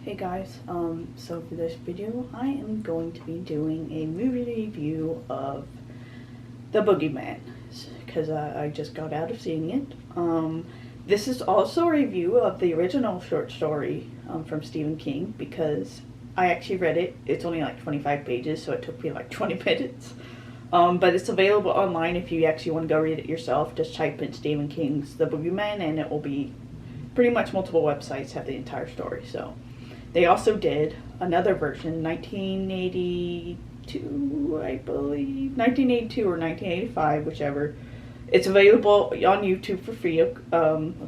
Hey guys, so for this video I am going to be doing a movie review of The Boogeyman because I just got out of seeing it. This is also a review of the original short story from Stephen King because I actually read it. It's only like 25 pages, so it took me like 20 minutes. But it's available online if you actually want to go read it yourself. Just type in Stephen King's The Boogeyman and it will be pretty much multiple websites have the entire story. So they also did another version, 1982, I believe, 1982 or 1985, whichever. It's available on YouTube for free, of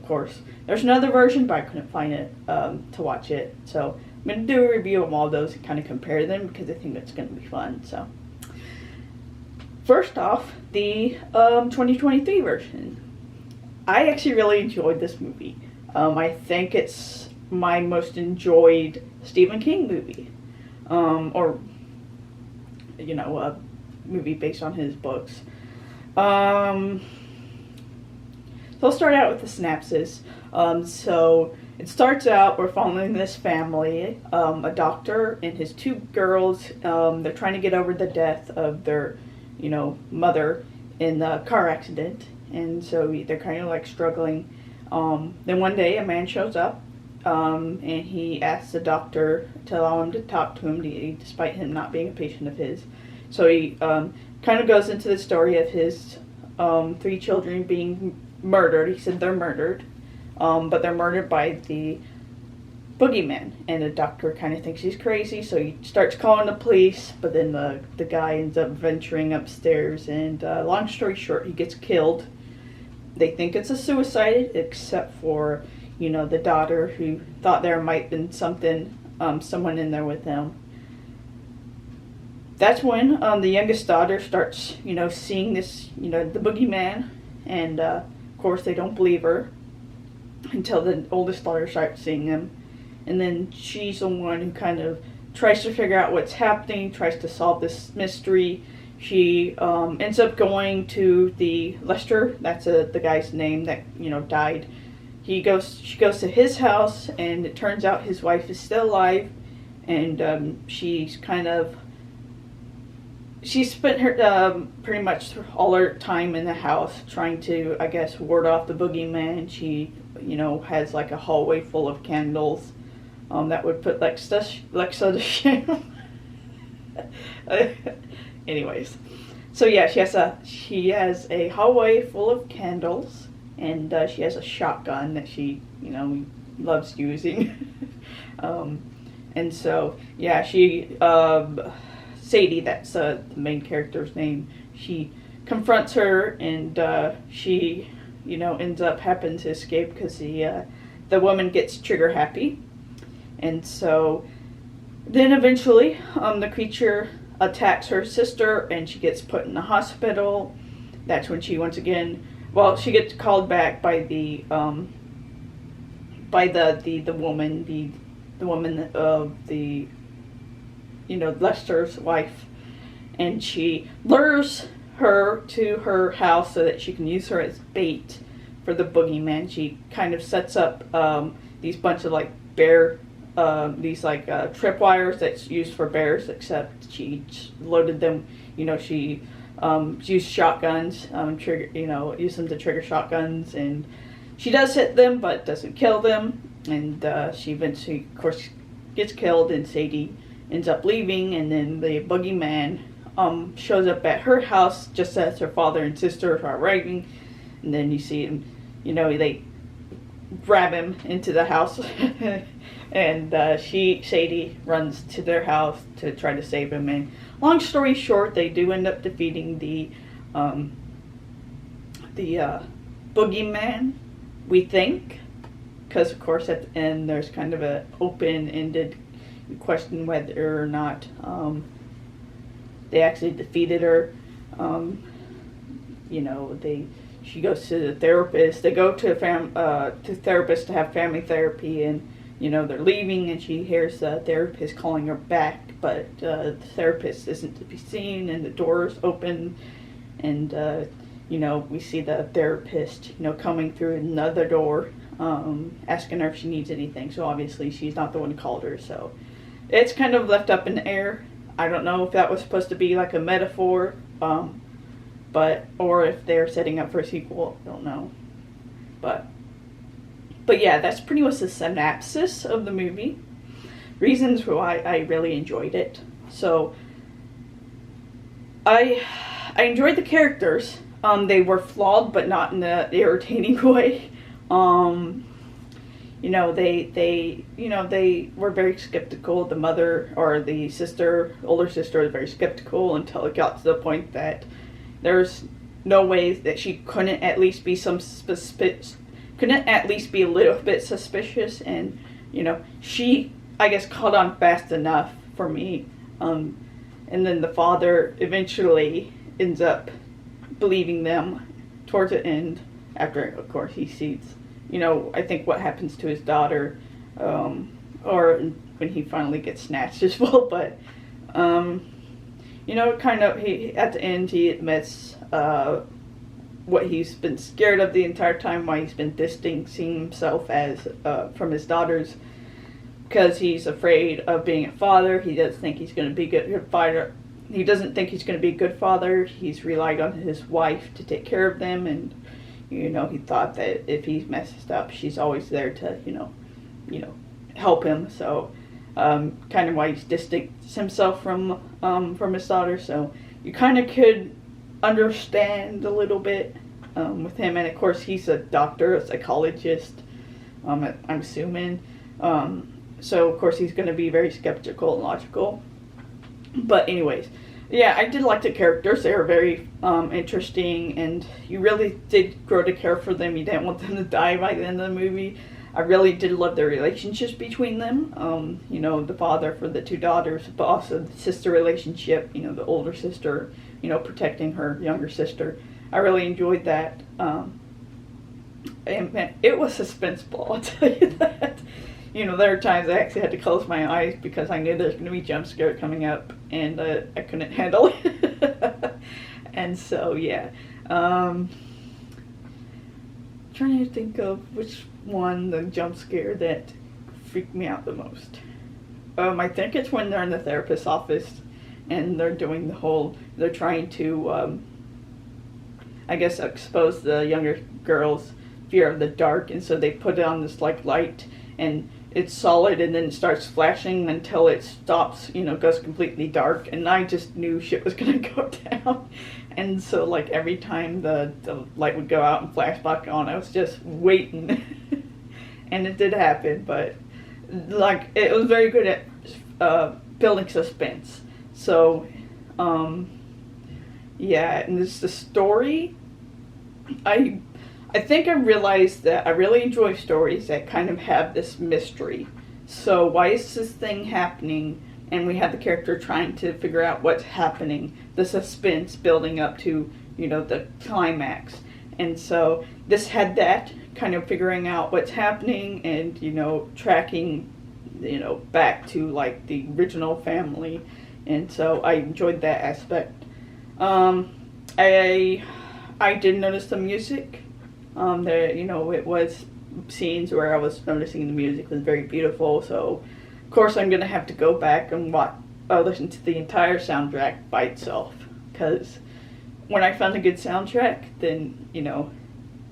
course. There's another version, but I couldn't find it to watch it. So I'm going to do a review of all those and kind of compare them because I think it's going to be fun. So first off, the 2023 version. I actually really enjoyed this movie. I think it's my most enjoyed Stephen King movie, or a movie based on his books. So I'll start out with the synopsis. So it starts out, we're following this family, a doctor and his two girls. They're trying to get over the death of their, mother in the car accident, and so they're kind of like struggling. Then one day a man shows up. And he asks the doctor to allow him to talk to him, despite him not being a patient of his. So he kind of goes into the story of his three children being murdered. He said they're murdered, but they're murdered by the boogeyman. And the doctor kind of thinks he's crazy, so he starts calling the police. But then the guy ends up venturing upstairs, and long story short, he gets killed. They think it's a suicide, except for the daughter, who thought there might have been someone in there with them. That's when the youngest daughter starts, seeing this, the boogeyman, and of course they don't believe her until the oldest daughter starts seeing him, and then she's the one who kind of tries to figure out what's happening, tries to solve this mystery. She ends up going to the Lester, that's the guy's name that died. She goes to his house, and it turns out his wife is still alive, and she spent her pretty much all her time in the house trying to, I guess, ward off the boogeyman. She has like a hallway full of candles that would put Lexa to shame. Anyways, so yeah, she has a hallway full of candles. And she has a shotgun that she, loves using. And so, yeah, Sadie, that's the main character's name, she confronts her, and she, happens to escape because the woman gets trigger happy. And so then eventually the creature attacks her sister, and she gets put in the hospital. That's when she once again... Well, she gets called back by the woman, the woman of the, Lester's wife, and she lures her to her house so that she can use her as bait for the boogeyman. She kind of sets up these bunch of like tripwires that's used for bears, except she loaded them. She used shotguns, use them to trigger shotguns, and she does hit them, but doesn't kill them, and she eventually, of course, gets killed, and Sadie ends up leaving, and then the boogeyman shows up at her house just as her father and sister are arriving, and then you see him, they grab him into the house, and Sadie runs to their house to try to save him, and long story short, they do end up defeating the boogeyman, we think, because of course at the end there's kind of an open-ended question whether or not they actually defeated her. She goes to the therapist. They go to to therapist to have family therapy, and they're leaving, and she hears the therapist calling her back, but the therapist isn't to be seen, and the door is open, and we see the therapist coming through another door, asking her if she needs anything. So obviously she's not the one who called her. So it's kind of left up in the air. I don't know if that was supposed to be like a metaphor, or if they're setting up for a sequel. I don't know. But yeah, that's pretty much the synopsis of the movie. Reasons why I really enjoyed it. So I enjoyed the characters. They were flawed, but not in an irritating way. They were very skeptical. The mother or the sister, older sister, was very skeptical until it got to the point that there's no way that she couldn't at least be couldn't at least be a little bit suspicious, and she, I guess, caught on fast enough for me. And then the father eventually ends up believing them towards the end, after, of course, he sees, I think what happens to his daughter, or when he finally gets snatched as well. But he at the end he admits what he's been scared of the entire time, why he's been distancing himself from his daughters, because he's afraid of being a father. He doesn't think he's going to be a good father. He doesn't think he's going to be a good father. He's relied on his wife to take care of them, and he thought that if he's messed up, she's always there to help him. So kind of why he's distanced himself from his daughter. So you kind of could understand a little bit with him, and of course he's a doctor, a psychologist, I'm assuming, so of course he's going to be very skeptical and logical. But anyways, yeah, I did like the characters. They were very interesting, and you really did grow to care for them. You didn't want them to die by the end of the movie. I really did love the relationships between them. The father for the two daughters, but also the sister relationship, the older sister, protecting her younger sister. I really enjoyed that. And man, it was suspenseful, I'll tell you that. There are times I actually had to close my eyes because I knew there's going to be jump scare coming up, and I couldn't handle it. And so, yeah. Trying to think of which one, the jump scare that freaked me out the most. I think it's when they're in the therapist's office and they're doing they're trying to, I guess, expose the younger girl's fear of the dark, and so they put it on this light, and it's solid, and then it starts flashing until it stops, goes completely dark, and I just knew shit was gonna go down. And so every time the light would go out and flash back on, I was just waiting. And it did happen, but it was very good at building suspense. So yeah, and the story, I think I realized that I really enjoy stories that kind of have this mystery. So why is this thing happening? And we have the character trying to figure out what's happening. The suspense building up to, the climax. And so this had that, kind of figuring out what's happening and, tracking, back to the original family. And so I enjoyed that aspect. I did notice the music. It was scenes where I was noticing the music was very beautiful. So, of course, I'm going to have to go back and listen to the entire soundtrack by itself. Because when I found a good soundtrack, then,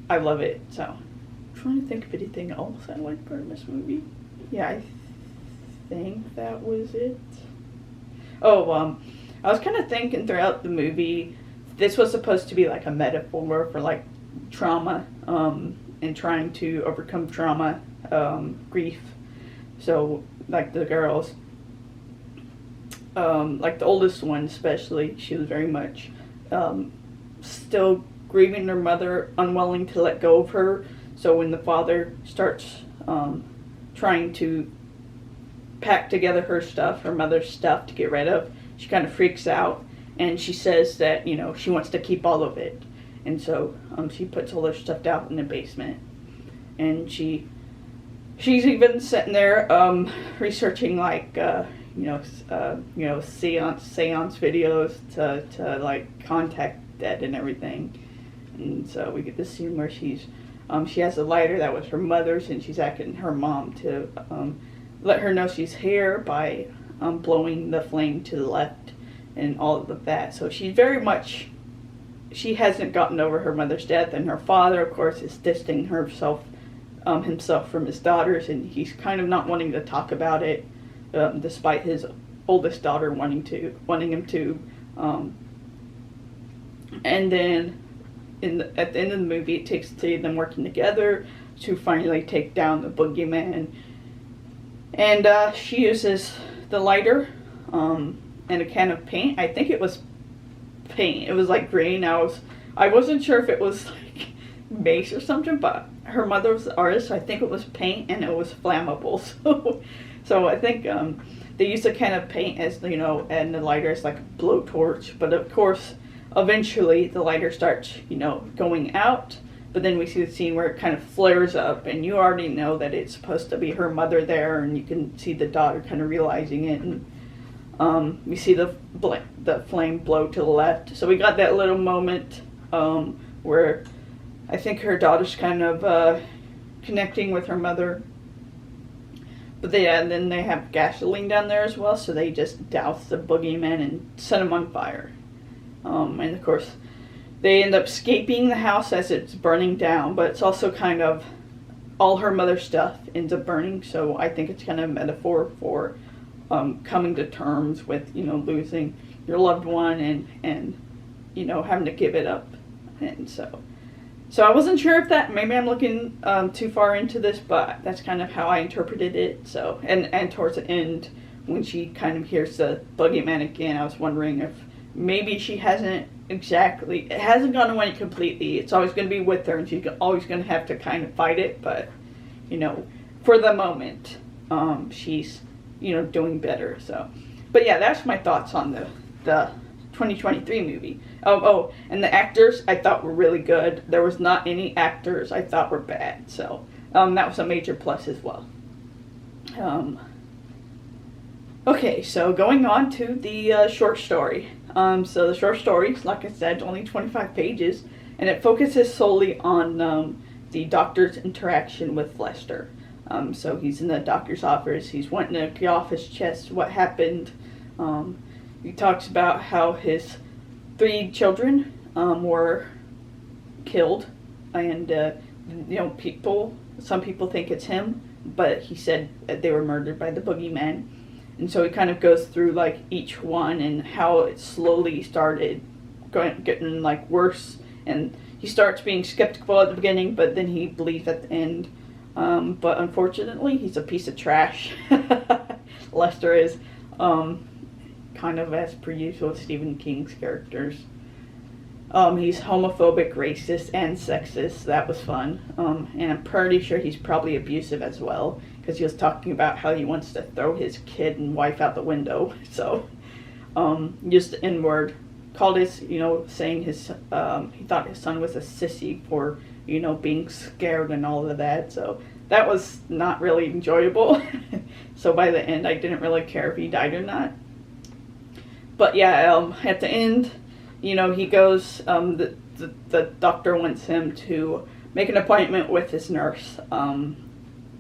I love it. So, I'm trying to think of anything else I liked from this movie. Yeah, I think that was it. Oh, I was kind of thinking throughout the movie, this was supposed to be a metaphor for trauma, and trying to overcome trauma, grief. So the girls, the oldest one especially, she was very much still grieving her mother, unwilling to let go of her. So when the father starts trying to pack together her stuff, her mother's stuff to get rid of, she kind of freaks out, and she says that she wants to keep all of it. And so she puts all her stuff out in the basement, and she's even sitting there researching seance videos to contact dead and everything. And so we get this scene where she's She has a lighter that was her mother's, and she's asking her mom to let her know she's here by blowing the flame to the left and all of that. So she's very much, she hasn't gotten over her mother's death, and her father, of course, is distancing himself from his daughters, and he's kind of not wanting to talk about it, despite his oldest daughter wanting him to. And then at the end of the movie, it takes three of them working together to finally take down the Boogeyman. And she uses the lighter and a can of paint. I think it was paint. It was like green. I wasn't sure if it was like mace or something, but her mother was the artist, so I think it was paint, and it was flammable. So I think they used a can of paint as, and the lighter is like a blowtorch. But of course, eventually the lighter starts, going out. But then we see the scene where it kind of flares up, and you already know that it's supposed to be her mother there, and you can see the daughter kind of realizing it, and we see the flame blow to the left. So we got that little moment where I think her daughter's kind of connecting with her mother. But then they have gasoline down there as well, so they just douse the Boogeyman and set him on fire. And of course, they end up escaping the house as it's burning down, but it's also kind of all her mother's stuff ends up burning. So I think it's kind of a metaphor for coming to terms with, losing your loved one and having to give it up. And so I wasn't sure if that, maybe I'm looking too far into this, but that's kind of how I interpreted it. So, and towards the end, when she kind of hears the Boogeyman again, I was wondering if maybe it hasn't gone away completely. It's always going to be with her, and she's always going to have to kind of fight it. But, for the moment, she's, doing better. So, but yeah, that's my thoughts on the 2023 movie. Oh, and the actors I thought were really good. There was not any actors I thought were bad. So, that was a major plus as well. Okay, so going on to the short story. So the short story, like I said, only 25 pages, and it focuses solely on the doctor's interaction with Lester. So he's in the doctor's office. He's wanting to get off his chest what happened. He talks about how his 3 children were killed, and some people think it's him, but he said that they were murdered by the Boogeyman. And so he kind of goes through like each one and how it slowly started getting like worse. And he starts being skeptical at the beginning, but then he believes at the end. But unfortunately, he's a piece of trash. Lester is, kind of as per usual with Stephen King's characters. He's homophobic, racist, and sexist. That was fun. And I'm pretty sure he's probably abusive as well, because he was talking about how he wants to throw his kid and wife out the window. So, used the N-word, called his, saying his, he thought his son was a sissy for, being scared and all of that. So that was not really enjoyable. So by the end, I didn't really care if he died or not. But yeah, at the end, he goes, the doctor wants him to make an appointment with his nurse,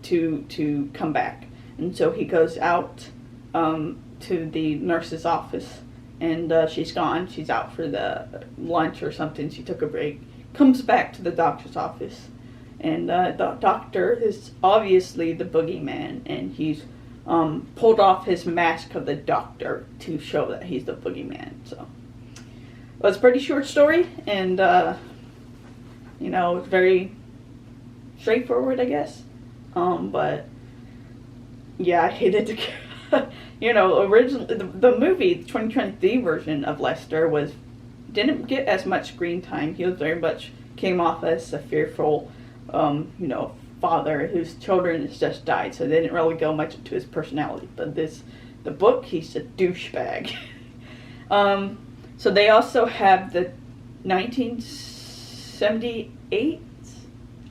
to come back. And so he goes out to the nurse's office, and she's gone. She's out for the lunch or something. She took a break. Comes back to the doctor's office, and the doctor is obviously the Boogeyman, and he's pulled off his mask of the doctor to show that he's the Boogeyman. So it was a pretty short story, and it's very straightforward, I guess. But yeah, I hated to, originally the movie, the 2023 version of Lester didn't get as much screen time. He was very much came off as a fearful, father whose children has just died, so they didn't really go much into his personality. But the book, he's a douchebag. So they also have the 1978.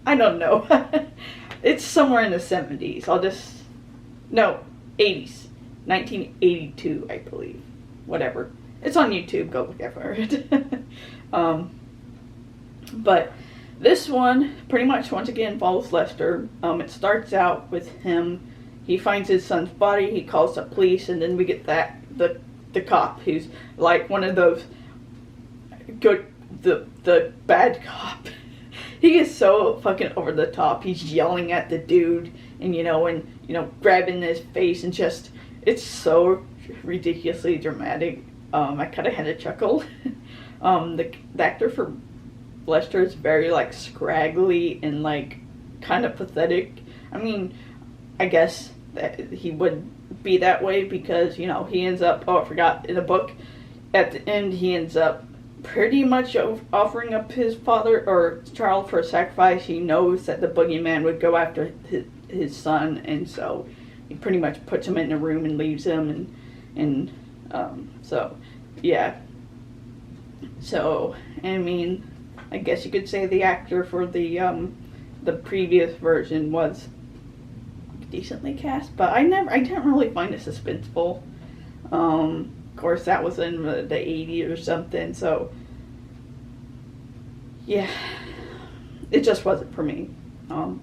I don't know. It's somewhere in the 70s. 80s. 1982, I believe. Whatever. It's on YouTube. Go look for it. But This one pretty much once again involves Lester. It starts out with him. He finds his son's body. He calls the police, and then we get the cop who's like one of those good the bad cop. He is so fucking over the top. He's yelling at the dude, and grabbing his face, and just it's so ridiculously dramatic. I kind of had a chuckle. The actor for Lester is very like scraggly and like kind of pathetic. I mean, I guess that he would be that way because he ends up. Oh, I forgot, in the book at the end he ends up pretty much offering up his father or child for a sacrifice. He knows that the boogeyman would go after his son, and so he pretty much puts him in a room and leaves him, and so yeah. So I mean, I guess you could say the actor for the previous version was decently cast, but I didn't really find it suspenseful. Of course, that was in the 80s or something, so yeah, it just wasn't for me. Of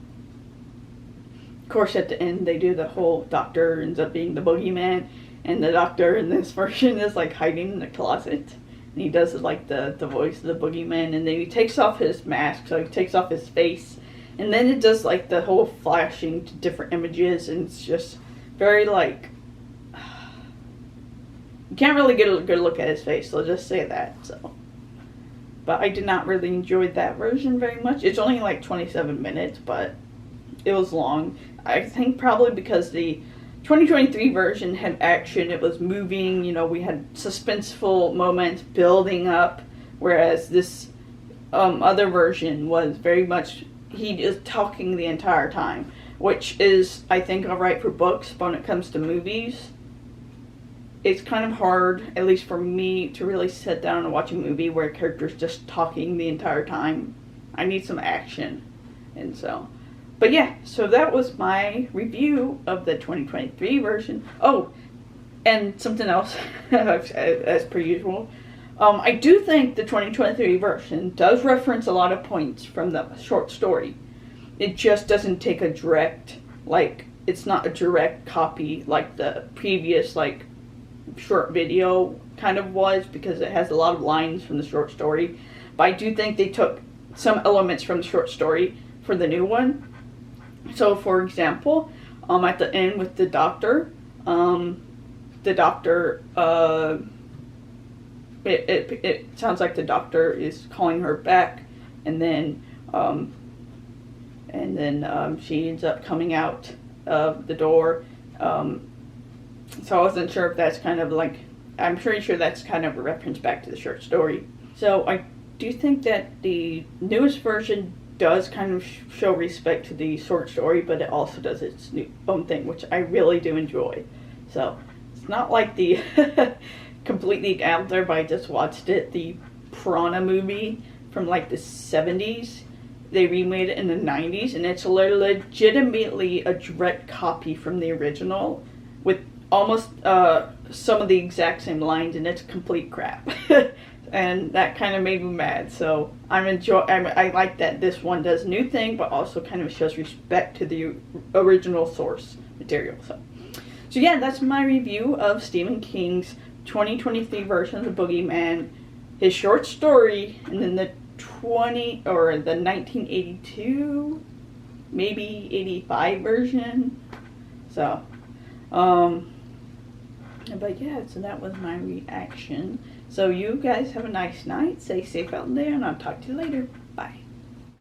course, at the end, they do the whole doctor ends up being the boogeyman, and the doctor in this version is like hiding in the closet, and he does like the voice of the boogeyman, and then he takes off his mask, so he takes off his face, and then it does like the whole flashing to different images, and it's just very like, you can't really get a good look at his face, so I'll just say that. So, but I did not really enjoy that version very much. It's only like 27 minutes, but it was long. I think probably because the 2023 version had action, it was moving, we had suspenseful moments building up, whereas this other version was very much, he is talking the entire time, which is, I think, alright for books, but when it comes to movies, it's kind of hard, at least for me, to really sit down and watch a movie where a character's just talking the entire time. I need some action. And so, but yeah, so that was my review of the 2023 version. Oh, and something else, as per usual. I do think the 2023 version does reference a lot of points from the short story. It just doesn't take a direct, like, it's not a direct copy like the previous, like, short video kind of was, because it has a lot of lines from the short story. But I do think they took some elements from the short story for the new one. So, for example, at the end with the doctor, it sounds like the doctor is calling her back, and then she ends up coming out of the door. So I wasn't sure if that's kind of like, I'm pretty sure that's kind of a reference back to the short story. So I do think that the newest version does kind of show respect to the short story, but it also does its own thing, which I really do enjoy. So it's not like the completely out there, but I just watched it, the Piranha movie from like the 70s. They remade it in the 90s, and it's legitimately a direct copy from the original with almost some of the exact same lines, and it's complete crap. And that kind of made me mad. So I like that this one does a new thing, but also kind of shows respect to the original source material. So yeah, that's my review of Stephen King's 2023 version of The Boogeyman, his short story, and then the 1982, maybe 85 version. So, but yeah, so that was my reaction. So you guys have a nice night. Stay safe out there, and I'll talk to you later. Bye.